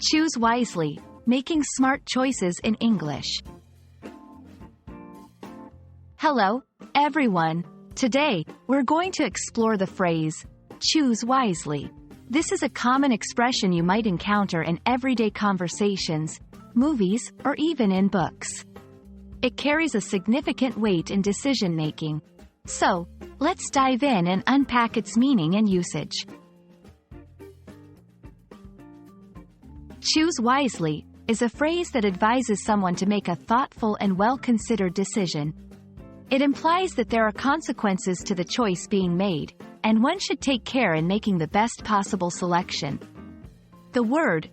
Choose wisely, making smart choices in English. Hello, everyone. Today, we're going to explore the phrase, choose wisely. This is a common expression you might encounter in everyday conversations, movies, or even in books. It carries a significant weight in decision-making. So, let's dive in and unpack its meaning and usage. Choose wisely is a phrase that advises someone to make a thoughtful and well-considered decision. It implies that there are consequences to the choice being made, and one should take care in making the best possible selection. The word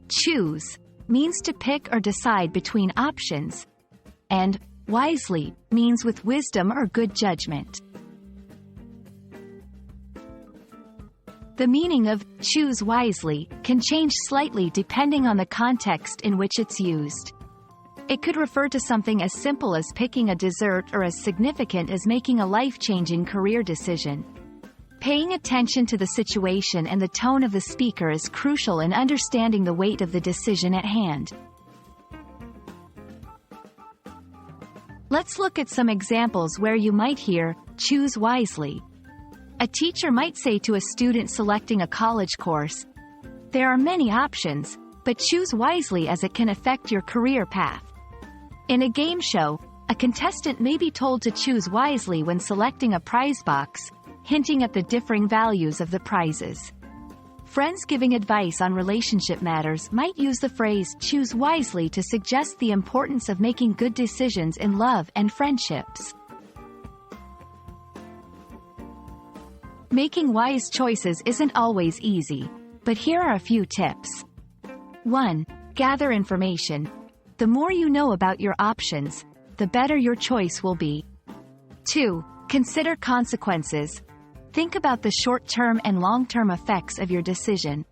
choose means to pick or decide between options, and wisely means with wisdom or good judgment. The meaning of choose wisely can change slightly depending on the context in which it's used. It could refer to something as simple as picking a dessert or as significant as making a life-changing career decision. Paying attention to the situation and the tone of the speaker is crucial in understanding the weight of the decision at hand. Let's look at some examples where you might hear, choose wisely. A teacher might say to a student selecting a college course, "There are many options, but choose wisely as it can affect your career path." In a game show, a contestant may be told to choose wisely when selecting a prize box, hinting at the differing values of the prizes. Friends giving advice on relationship matters might use the phrase choose wisely to suggest the importance of making good decisions in love and friendships. Making wise choices isn't always easy, but here are a few tips. 1. Gather information. The more you know about your options, the better your choice will be. 2. Consider consequences. Think about the short-term and long-term effects of your decision.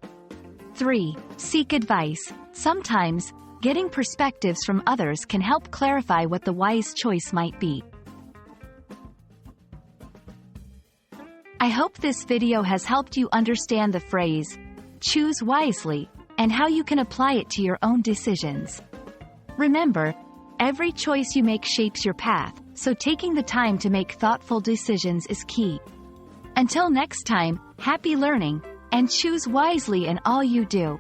3. Seek advice. Sometimes, getting perspectives from others can help clarify what the wise choice might be. I hope this video has helped you understand the phrase, choose wisely, and how you can apply it to your own decisions. Remember, every choice you make shapes your path, so taking the time to make thoughtful decisions is key. Until next time, happy learning, and choose wisely in all you do.